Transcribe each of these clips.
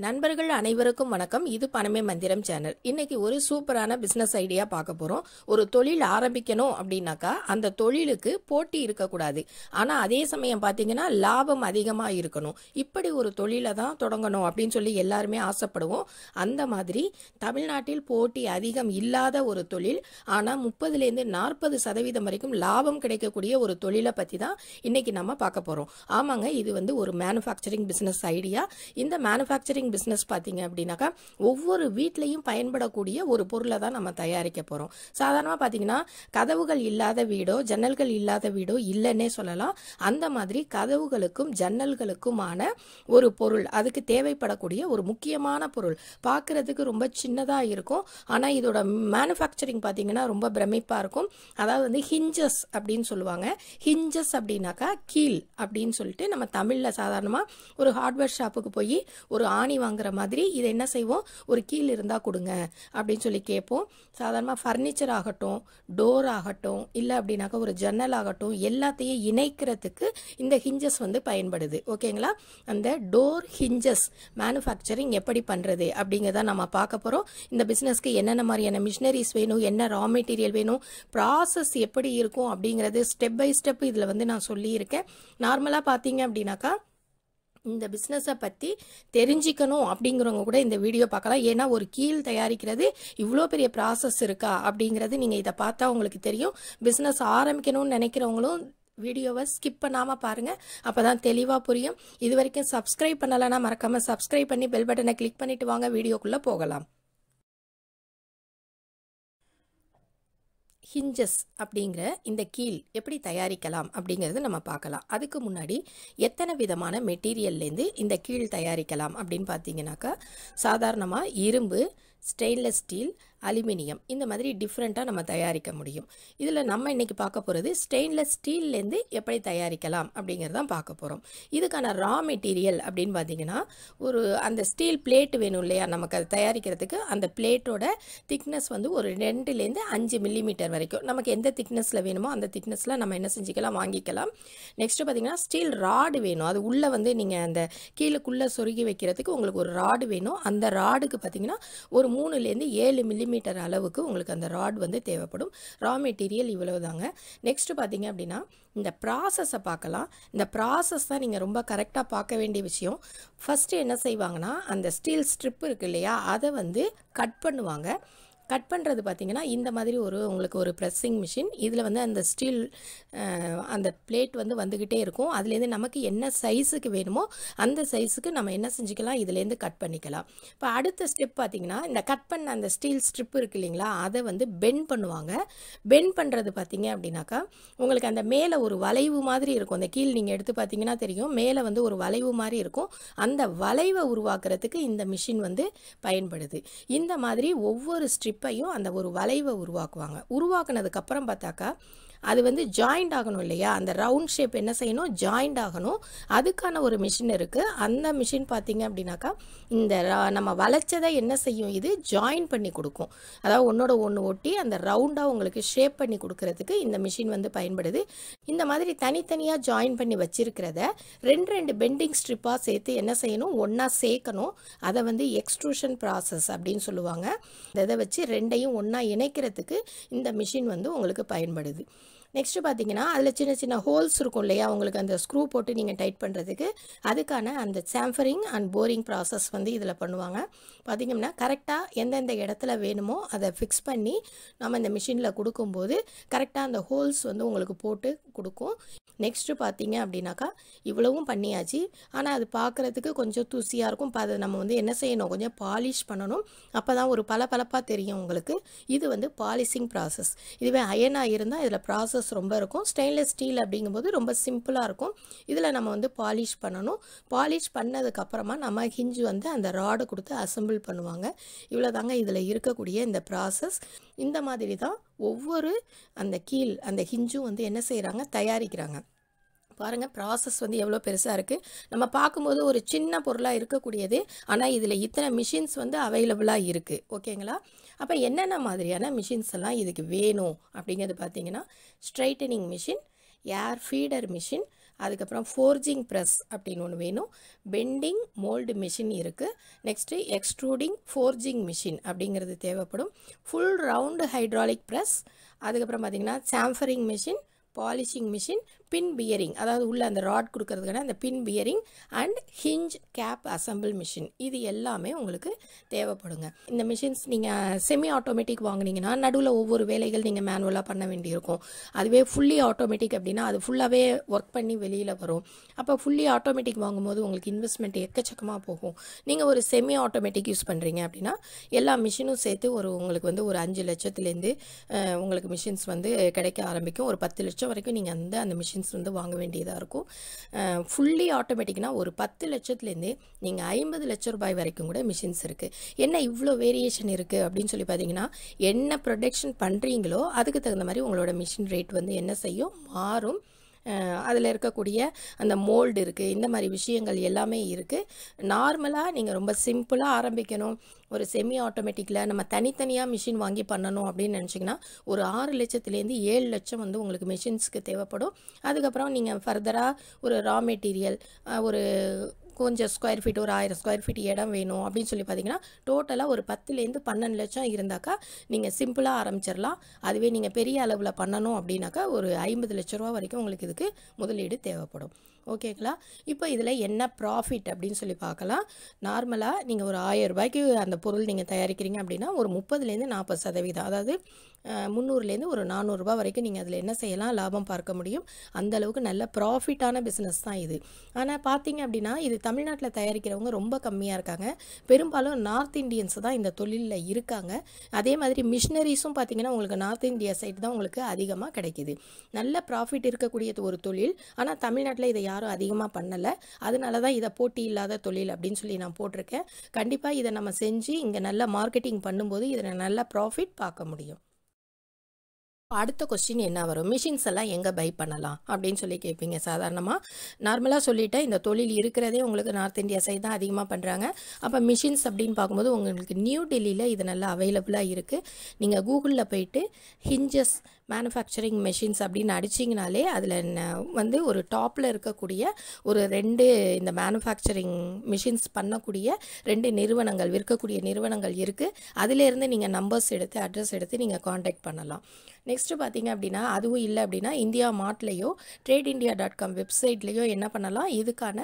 நண்பர்கள் அனைவருக்கும் வணக்கம். இது பணமே மந்திரம் சேனல். இன்னைக்கு ஒரு சூப்பரான பிசினஸ் ஐடியா பார்க்க போறோம். ஒரு தொழில் ஆரம்பிக்கணும் அப்படின்னாக்கா அந்த தொழிலுக்கு போட்டி இருக்கக்கூடாது, ஆனா அதே சமயம் பாத்தீங்கன்னா லாபம் அதிகமா இருக்கணும். இப்படி ஒரு தொழிலை தான் தொடங்கணும் அப்படின்னு சொல்லி எல்லாருமே ஆசைப்படுவோம். அந்த மாதிரி தமிழ்நாட்டில் போட்டி அதிகம் இல்லாத ஒரு தொழில், ஆனா 30-40% வரைக்கும் லாபம் கிடைக்கக்கூடிய ஒரு தொழிலை பத்தி தான் இன்னைக்கு நம்ம பார்க்க போறோம். ஆமாங்க, இது ஒரு மேனுஃபேக்சரிங் பிசினஸ் ஐடியா. இந்த மேனுஃபேக்சரிங் பிசினஸ் பாத்தீங்க அப்படின்னாக்கா ஒவ்வொரு வீட்லயும் பயன்படக்கூடிய ஒரு பொருளை தான் நம்ம தயாரிக்க போறோம். சாதாரணமா பாத்தீங்கன்னா கதவுகள் இல்லாத வீடோ ஜன்னல்கள் இல்லாத வீடோ இல்லைன்னே சொல்லலாம். அந்த மாதிரி கதவுகளுக்கும் ஜன்னல்களுக்குமான ஒரு பொருள், அதுக்கு தேவைப்படக்கூடிய ஒரு முக்கியமான பொருள், பார்க்கறதுக்கு ரொம்ப சின்னதா இருக்கும், ஆனா இதோட மேனுஃபேக்சரிங் பாத்தீங்கன்னா ரொம்ப பிரமிப்பா இருக்கும். அதாவது ஹிஞ்சஸ் அப்படின்னு சொல்லுவாங்க. ஹிஞ்சஸ் அப்படின்னாக்கா கீல் அப்படின்னு சொல்லிட்டு நம்ம தமிழ்ல சாதாரணமா ஒரு ஹார்ட்வேர் ஷாப்புக்கு போய் ஒரு ஆணி வாங்குற மாதிரி இதை என்ன செய்வோம், ஒரு கீல் இருந்தா கொடுங்க அப்படின்னு சொல்லி கேட்போம். சாதாரணமா ஃபர்னிச்சர் ஆகட்டும், டோர் ஆகட்டும், இல்லை அப்படின்னாக்கா ஒரு ஜன்னல் ஆகட்டும், எல்லாத்தையும் இணைக்கிறதுக்கு இந்த ஹிஞ்சஸ் பயன்படுது. ஓகேங்களா? அந்த டோர் ஹிஞ்சஸ் மேனுஃபேக்சரிங் எப்படி பண்றது அப்படிங்கிறத நம்ம பார்க்க போறோம். இந்த பிசினஸ்க்கு என்னென்ன மாதிரியான மிஷினரிஸ் வேணும், என்ன ரா மெட்டீரியல் வேணும், ப்ராசஸ் எப்படி இருக்கும் அப்படிங்கிறது ஸ்டெப் பை ஸ்டெப் இதுல நான் சொல்லியிருக்கேன். நார்மலா பாத்தீங்க அப்படின்னாக்கா இந்த பிஸ்னஸை பற்றி தெரிஞ்சிக்கணும் அப்படிங்கிறவங்க கூட இந்த வீடியோ பார்க்கலாம். ஏன்னா ஒரு கீல் தயாரிக்கிறது இவ்வளோ பெரிய ப்ராசஸ் இருக்கா அப்படிங்கிறது நீங்கள் இதை பார்த்தா உங்களுக்கு தெரியும். பிஸ்னஸ் ஆரம்பிக்கணும்னு நினைக்கிறவங்களும் வீடியோவை ஸ்கிப் பண்ணாமல் பாருங்கள், அப்போ தான் தெளிவாக புரியும். இது வரைக்கும் சப்ஸ்கிரைப் பண்ணலைன்னா மறக்காமல் சப்ஸ்கிரைப் பண்ணி பெல் பட்டனை கிளிக் பண்ணிட்டு வாங்க, வீடியோக்குள்ளே போகலாம். ஹிஞ்சஸ் அப்படிங்கிற இந்த கீல் எப்படி தயாரிக்கலாம் அப்படிங்கிறது நம்ம பார்க்கலாம். அதுக்கு முன்னாடி எத்தனை விதமான மெட்டீரியல்லேருந்து இந்த கீல் தயாரிக்கலாம் அப்படின்னு பார்த்தீங்கன்னாக்கா, சாதாரணமாக இரும்பு, ஸ்டெயின்லெஸ் ஸ்டீல், அலுமினியம், இந்த மாதிரி டிஃப்ரெண்ட்டாக நம்ம தயாரிக்க முடியும். இதில் நம்ம இன்னைக்கு பார்க்க போகிறது ஸ்டெயின்லெஸ் ஸ்டீல்லேருந்து எப்படி தயாரிக்கலாம் அப்படிங்கிறதான் பார்க்க போகிறோம். இதுக்கான ரா மெட்டீரியல் அப்படின்னு பார்த்தீங்கன்னா ஒரு அந்த ஸ்டீல் பிளேட் வேணும் இல்லையா, நமக்கு அது தயாரிக்கிறதுக்கு. அந்த பிளேட்டோட திக்னஸ் ஒரு 2-5 மில்லிமீட்டர் வரைக்கும் நமக்கு எந்த திக்னஸில் வேணுமோ அந்த திக்னஸில் நம்ம என்ன செஞ்சுக்கலாம், வாங்கிக்கலாம். நெக்ஸ்ட்டு பார்த்தீங்கன்னா ஸ்டீல் ராடு வேணும். அது உள்ளே நீங்கள் அந்த கீழுக்குள்ளே சொருகி வைக்கிறதுக்கு உங்களுக்கு ஒரு ராடு வேணும். அந்த ராடுக்கு பார்த்தீங்கன்னா ஒரு 3-7 மில்லிமீட்டர் அளவுக்கு உங்களுக்கு அந்த ராட் தேவைப்படும். ரா மெட்டீரியல் இவ்வளவு தாங்க. நெக்ஸ்ட் பார்த்தீங்க அப்படின்னா இந்த ப்ராசஸை பார்க்கலாம். இந்த ப்ராசஸ் தான் நீங்கள் ரொம்ப கரெக்டாக பார்க்க வேண்டிய விஷயம். ஃபஸ்ட்டு என்ன செய்வாங்கன்னா அந்த ஸ்டீல் ஸ்ட்ரிப் இருக்கு இல்லையா, அதை கட் பண்ணுவாங்க. கட் பண்ணுறது பார்த்தீங்கன்னா இந்த மாதிரி உங்களுக்கு ஒரு ப்ரெஸ்ஸிங் மிஷின். இதில் அந்த ஸ்டீல் அந்த பிளேட் வந்துக்கிட்டே இருக்கும். அதுலேருந்து நமக்கு என்ன சைஸுக்கு வேணுமோ அந்த சைஸுக்கு நம்ம என்ன செஞ்சுக்கலாம், இதுலேருந்து கட் பண்ணிக்கலாம். இப்போ அடுத்த ஸ்டெப் பார்த்தீங்கன்னா இந்த கட் பண்ண அந்த ஸ்டீல் ஸ்ட்ரிப் இருக்கு இல்லைங்களா, அதை பெண்ட் பண்ணுவாங்க. பெண்ட் பண்ணுறது பார்த்தீங்க அப்படின்னாக்கா உங்களுக்கு அந்த மேலே ஒரு வளைவு மாதிரி இருக்கும். அந்த கீழ் நீங்கள் எடுத்து பார்த்தீங்கன்னா தெரியும், மேலே ஒரு வளைவு மாதிரி இருக்கும். அந்த வளைவை உருவாக்குறதுக்கு இந்த மிஷின் பயன்படுது. இந்த மாதிரி ஒவ்வொரு ஸ்ட்ரிப்பையும் அந்த ஒரு வளைவை உருவாக்குவாங்க. உருவாக்குனதுக்கு அப்புறம் பார்த்தாக்கா அது ஜாயிண்ட் ஆகணும் இல்லையா, அந்த ரவுண்ட் ஷேப் என்ன செய்யணும், ஜாயிண்ட் ஆகணும். அதுக்கான ஒரு மிஷின் இருக்குது. அந்த மிஷின் பார்த்தீங்க அப்படின்னாக்கா இந்த நம்ம வளைச்சதை என்ன செய்யும், இது ஜாயின் பண்ணி கொடுக்கும். அதாவது ஒன்னோட ஒன்று ஒட்டி அந்த ரவுண்டாக உங்களுக்கு ஷேப் பண்ணி கொடுக்கறதுக்கு இந்த மிஷின் பயன்படுது. இந்த மாதிரி தனித்தனியாக ஜாயின் பண்ணி வச்சிருக்கிறத 2 பெண்டிங் ஸ்ட்ரிப்பாக சேர்த்து என்ன செய்யணும், ஒன்றா சேர்க்கணும். அதை எக்ஸ்ட்ரூஷன் ப்ராசஸ் அப்படின்னு சொல்லுவாங்க. இதை வச்சு 2ஐயும் ஒன்றா இணைக்கிறதுக்கு இந்த மிஷின் உங்களுக்கு பயன்படுது. நெக்ஸ்ட் பார்த்தீங்கன்னா அதில் சின்ன சின்ன ஹோல்ஸ் இருக்கும் இல்லையா, உங்களுக்கு அந்த ஸ்க்ரூ போட்டு நீங்கள் டைட் பண்ணுறதுக்கு, அதுக்கான அந்த சாம்பரிங் அண்ட் போரிங் ப்ராசஸ் இதில் பண்ணுவாங்க. பார்த்தீங்கன்னா கரெக்டாக எந்தெந்த இடத்துல வேணுமோ அதை ஃபிக்ஸ் பண்ணி நம்ம இந்த மிஷினில் கொடுக்கும்போது கரெக்டாக அந்த ஹோல்ஸ் உங்களுக்கு போட்டு கொடுக்கும். நெக்ஸ்ட்டு பார்த்தீங்க அப்படின்னாக்கா இவ்வளவும் பண்ணியாச்சு. ஆனால் அது பார்க்குறதுக்கு கொஞ்சம் தூசியாக இருக்கும். இப்போ அதை நம்ம என்ன செய்யணும், கொஞ்சம் பாலிஷ் பண்ணணும். அப்போ தான் ஒரு பளபளப்பாக தெரியும் உங்களுக்கு. இது பாலிஷிங் ப்ராசஸ். இதுவே அயனாக இருந்தால் இதில் ப்ராசஸ் ப்ராசஸ் ரொம்ப இருக்கும். ஸ்டெயின்லெஸ் ஸ்டீல் அப்படிங்கும்போது ரொம்ப சிம்பிளாக இருக்கும். இதில் நம்ம வந்து பாலிஷ் பண்ணணும். பாலிஷ் பண்ணதுக்கப்புறமா நம்ம ஹிஞ்ச் வந்து அந்த ராடை கொடுத்து அசெம்பிள் பண்ணுவாங்க. இவ்வளோ தாங்க இதில் இருக்கக்கூடிய இந்த ப்ராசஸ். இந்த மாதிரி தான் ஒவ்வொரு அந்த கீல் அந்த ஹிஞ்சும் வந்து என்ன செய்கிறாங்க, தயாரிக்கிறாங்க. பாருங்கள், ப்ராசஸ் வந்து எவ்வளோ பெருசாக இருக்குது. நம்ம பார்க்கும்போது ஒரு சின்ன பொருளாக இருக்கக்கூடியது, ஆனால் இதில் இத்தனை மிஷின்ஸ் வந்து அவைலபிளாக இருக்குது. ஓகேங்களா? அப்போ என்னென்ன மாதிரியான மிஷின்ஸ் எல்லாம் இதுக்கு வேணும் அப்படிங்கிறது பார்த்தீங்கன்னா, straightening machine, air feeder machine, அதுக்கப்புறம் ஃபோர்ஜிங் ப்ரெஸ் அப்படின்னு ஒன்று வேணும், பெண்டிங் மோல்டு மிஷின் இருக்குது, நெக்ஸ்ட்டு எக்ஸ்ட்ரூடிங் ஃபோர்ஜிங் மிஷின் அப்படிங்கிறது தேவைப்படும், ஃபுல் ரவுண்டு ஹைட்ராலிக் ப்ரெஸ், அதுக்கப்புறம் பார்த்திங்கன்னா chamfering machine, polishing machine, pin bearing, அதாவது உள்ள அந்த ராட் கொடுக்கறதுக்கான அந்த pin bearing and hinge cap assemble machine, இது எல்லாமே உங்களுக்கு தேவைப்படுங்க. இந்த மிஷின்ஸ் நீங்கள் செமி ஆட்டோமேட்டிக் வாங்கினீங்கன்னா நடுவில் ஒவ்வொரு வேலைகள் நீங்கள் மேனுவலாக பண்ண வேண்டியிருக்கும். அதுவே ஃபுல்லி ஆட்டோமேட்டிக் அப்படின்னா அது ஃபுல்லாகவே ஒர்க் பண்ணி வெளியில் வரும். அப்போ ஃபுல்லி ஆட்டோமேட்டிக் வாங்கும்போது உங்களுக்கு இன்வெஸ்ட்மெண்ட் எக்கச்சக்கமாக போகும். நீங்கள் ஒரு செமி ஆட்டோமேட்டிக் யூஸ் பண்ணுறீங்க அப்படின்னா எல்லா மிஷினும் சேர்த்து உங்களுக்கு வந்து ஒரு 5 லட்சத்துலேருந்து உங்களுக்கு மிஷின்ஸ் வந்து கிடைக்க ஆரம்பிக்கும். ஒரு 10 லட்சம் வரைக்கும் நீங்கள் அந்த மிஷின்ஸ் வந்து வாங்க வேண்டியதாக இருக்கும். ஃபுல்லி ஆட்டோமேட்டிக்னா ஒரு 10 லட்சத்துலேருந்து நீங்கள் 50 லட்சம் ரூபாய் வரைக்கும் கூட மிஷின்ஸ் இருக்குது. என்ன இவ்வளோ வேரியேஷன் இருக்குது அப்படின்னு சொல்லி பார்த்தீங்கன்னா, என்ன ப்ரொடக்ஷன் பண்ணுறீங்களோ அதுக்கு தகுந்த மாதிரி உங்களோட மிஷின் ரேட் வந்து என்ன செய்யும், மாறும். அதில் இருக்கக்கூடிய அந்த மோல்டு இருக்குது, இந்த மாதிரி விஷயங்கள் எல்லாமே இருக்குது. நார்மலாக நீங்கள் ரொம்ப சிம்பிளாக ஆரம்பிக்கணும், ஒரு செமி ஆட்டோமேட்டிக்கில் நம்ம தனித்தனியாக மிஷின் வாங்கி பண்ணணும் அப்படின்னு நினச்சிங்கன்னா ஒரு 6 லட்சத்துலேருந்து 7 லட்சம் வந்து உங்களுக்கு மிஷின்ஸ்க்கு தேவைப்படும். அதுக்கப்புறம் நீங்கள் ஃபர்தராக ஒரு ரா மெட்டீரியல், ஒரு கொஞ்சம் ஸ்கொயர் ஃபீட், ஒரு 1000 ஸ்கொயர் ஃபீட் இடம் வேணும் அப்படின்னு சொல்லி பார்த்தீங்கன்னா டோட்டலாக ஒரு 10லேருந்து 12 லட்சம் இருந்தாக்கா நீங்கள் சிம்பிளாக ஆரம்பிச்சிடலாம். அதுவே நீங்கள் பெரிய அளவில் பண்ணணும் அப்படின்னாக்கா ஒரு 50 லட்ச ரூபா வரைக்கும் உங்களுக்கு இதுக்கு முதலீடு தேவைப்படும். ஓகேங்களா? இப்போ இதில் என்ன ப்ராஃபிட் அப்படின்னு சொல்லி பார்க்கலாம். நார்மலாக நீங்கள் ஒரு 1000 ரூபாய்க்கு அந்த பொருள் நீங்கள் தயாரிக்கிறீங்க அப்படின்னா ஒரு 30லேருந்து 40%, அதாவது 300லேருந்து ஒரு 400 ரூபா வரைக்கும் நீங்கள் அதில் என்ன செய்யலாம், லாபம் பார்க்க முடியும். அந்தளவுக்கு நல்ல ப்ராஃபிட்டான பிஸ்னஸ் தான் இது. ஆனால் பார்த்தீங்க அப்படின்னா இது தமிழ்நாட்டில் தயாரிக்கிறவங்க ரொம்ப கம்மியாக இருக்காங்க. பெரும்பாலும் நார்த் இந்தியன்ஸ் தான் இந்த தொழிலில் இருக்காங்க. அதே மாதிரி மிஷினரிஸும் பார்த்தீங்கன்னா உங்களுக்கு நார்த் இந்தியா சைடு தான் உங்களுக்கு அதிகமாக கிடைக்கிது. நல்ல ப்ராஃபிட் இருக்கக்கூடிய ஒரு தொழில். ஆனால் தமிழ்நாட்டில் இதை யாரும் அதிகமாக பண்ணலை. அதனால தான் இதை போட்டி இல்லாத தொழில் அப்படின்னு சொல்லி நான் போட்டிருக்கேன். கண்டிப்பாக இதை நம்ம செஞ்சு இங்கே நல்ல மார்க்கெட்டிங் பண்ணும்போது இதில் நல்ல ப்ராஃபிட் பார்க்க முடியும். அடுத்த கொஸ்டின் என்ன வரும், மிஷின்ஸ் எல்லாம் எங்கே பை பண்ணலாம் அப்படின்னு சொல்லி கேட்பீங்க. சாதாரணமாக நார்மலாக சொல்லிவிட்டேன், இந்த தொழில் இருக்கிறதே உங்களுக்கு நார்த் இந்தியா சைடு தான் அதிகமாக பண்ணுறாங்க. அப்போ மிஷின்ஸ் அப்படின்னு பார்க்கும்போது உங்களுக்கு நியூ டெல்லியில் இது நல்லா அவைலபிளாக இருக்குது. நீங்கள் கூகுளில் போயிட்டு ஹிஞ்சஸ் மேனுஃபேக்சரிங் மெஷின்ஸ் அப்படின்னு அடிச்சிங்கனாலே அதில் வந்து ஒரு டாப்பில் இருக்கக்கூடிய ஒரு 2 இந்த மேனுஃபேக்சரிங் மிஷின்ஸ் பண்ணக்கூடிய 2 நிறுவனங்கள், விற்கக்கூடிய நிறுவனங்கள் இருக்குது. அதிலேருந்து நீங்கள் நம்பர்ஸ் எடுத்து அட்ரஸ் எடுத்து நீங்கள் காண்டாக்ட் பண்ணலாம். நெக்ஸ்ட்டு பார்த்தீங்க அப்படின்னா அதுவும் இல்லை அப்படின்னா இந்தியா மார்ட்லேயோ tradeindia.com வெப்சைட்லேயோ என்ன பண்ணலாம், இதுக்கான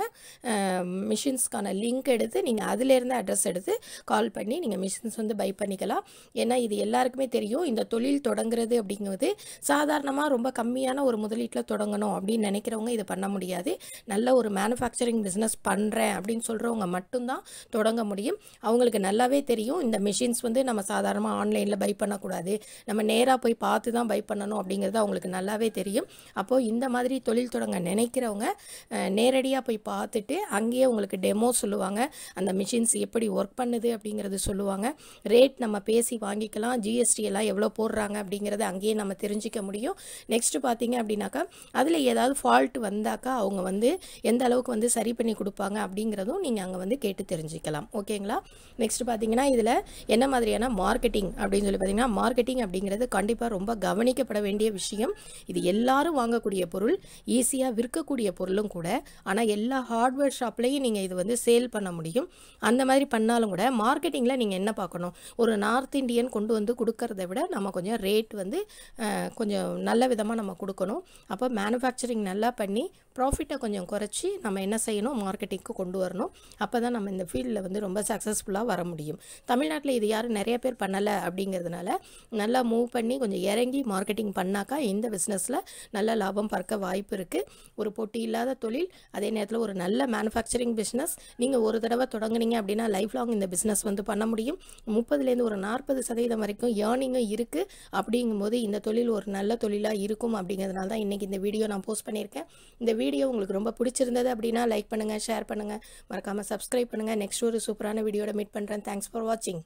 மிஷின்ஸ்க்கான லிங்க் எடுத்து நீங்கள் அதிலேருந்து அட்ரஸ் எடுத்து கால் பண்ணி நீங்கள் மிஷின்ஸ் வந்து பை பண்ணிக்கலாம். ஏன்னா இது எல்லாருக்குமே தெரியும், இந்த தொழில் தொடங்குறது அப்படிங்கிறது சாதாரணமாக ரொம்ப கம்மியான ஒரு முதலீட்டில் தொடங்கணும் அப்படின்னு நினைக்கிறவங்க இது பண்ண முடியாது. நல்ல ஒரு மேனுஃபேக்சரிங் பிஸ்னஸ் பண்ணுறேன் அப்படின்னு சொல்கிறவங்க மட்டும்தான் தொடங்க முடியும். அவங்களுக்கு நல்லாவே தெரியும் இந்த மிஷின்ஸ் வந்து நம்ம சாதாரணமாக ஆன்லைனில் பை பண்ணக்கூடாது, நம்ம நேராக போய் பார்த்து தான் பை பண்ணணும் அப்படிங்கிறது அவங்களுக்கு நல்லாவே தெரியும். அப்போது இந்த மாதிரி தொழில் தொடங்க நினைக்கிறவங்க நேரடியாக போய் பார்த்துட்டு அங்கேயே உங்களுக்கு டெமோ சொல்லுவாங்க, அந்த மிஷின்ஸ் எப்படி ஒர்க் பண்ணுது அப்படிங்கிறது சொல்லுவாங்க. ரேட் நம்ம பேசி வாங்கிக்கலாம், ஜிஎஸ்டி எல்லாம் எவ்வளோ போடுறாங்க அப்படிங்கிறத அங்கேயே நம்ம தெரிஞ்சிக்க முடியும். நெக்ஸ்ட்டு பார்த்தீங்க அப்படின்னாக்கா அதில் ஏதாவது ஃபால்ட் வந்தாக்கா அவங்க வந்து எந்த அளவுக்கு வந்து சரி பண்ணி கொடுப்பாங்க அப்படிங்கிறதும் நீங்கள் அங்கே வந்து கேட்டு தெரிஞ்சுக்கலாம். ஓகேங்களா? நெக்ஸ்ட் பார்த்தீங்கன்னா இதில் என்ன மாதிரியான மார்க்கெட்டிங் அப்படின்னு சொல்லி பார்த்தீங்கன்னா, மார்க்கெட்டிங் அப்படிங்கிறது கண்டிப்பாக ரொம்ப கவனிக்கப்பட வேண்டிய விஷயம். இது எல்லாரும் வாங்கக்கூடிய பொருள், ஈஸியாக விற்கக்கூடிய பொருளும் கூட. ஆனால் எல்லா ஹார்ட்வேர் ஷாப்லேயும் நீங்கள் இது வந்து சேல் பண்ண முடியும். அந்த மாதிரி பண்ணாலும் கூட மார்க்கெட்டிங்கில் நீங்கள் என்ன பார்க்கணும், ஒரு நார்த் இந்தியன் கொண்டு வந்து கொடுக்கறத விட நம்ம கொஞ்சம் ரேட் வந்து கொஞ்சம் நல்ல விதமாக நம்ம கொடுக்கணும். அப்போ மேனுஃபேக்சரிங் நல்லா பண்ணி ப்ராஃபிட்டை கொஞ்சம் குறைச்சி நம்ம என்ன செய்யணும், மார்க்கெட்டிங்க்கு கொண்டு வரணும். அப்போ தான் நம்ம இந்த ஃபீல்டில் வந்து ரொம்ப சக்ஸஸ்ஃபுல்லாக வர முடியும். தமிழ்நாட்டில் இது யாரும் நிறைய பேர் பண்ணலை அப்படிங்கிறதுனால நல்லா மூவ் பண்ணி கொஞ்சம் இறங்கி இறங்கி மார்க்கெட்டிங் பண்ணாக்கா இந்த பிஸ்னஸில் நல்ல லாபம் பார்க்க வாய்ப்பு இருக்குது. ஒரு போட்டி இல்லாத தொழில், அதே நேரத்தில் ஒரு நல்ல மேனுஃபேக்சரிங் பிஸ்னஸ். நீங்கள் ஒரு தடவை தொடங்குனீங்க அப்படின்னா லைஃப் லாங் இந்த பிஸ்னஸ் வந்து பண்ண முடியும். 30லேருந்து ஒரு 40% வரைக்கும் ஏர்னிங்கும் இருக்குது. அப்படிங்கும்போது இந்த தொழில் ஒரு நல்ல தொழிலாக இருக்கும். அப்படிங்கிறதுனால தான் இன்றைக்கி இந்த வீடியோ நான் போஸ்ட் பண்ணியிருக்கேன். இந்த வீடியோ உங்களுக்கு ரொம்ப பிடிச்சிருந்தது அப்படின்னா லைக் பண்ணுங்கள், ஷேர் பண்ணுங்கள், மறக்காமல் சப்ஸ்கிரைப் பண்ணுங்கள். நெக்ஸ்ட் ஒரு சூப்பரான வீடியோட மீட் பண்ணுறேன். தேங்க்ஸ் ஃபார் வாட்சிங்.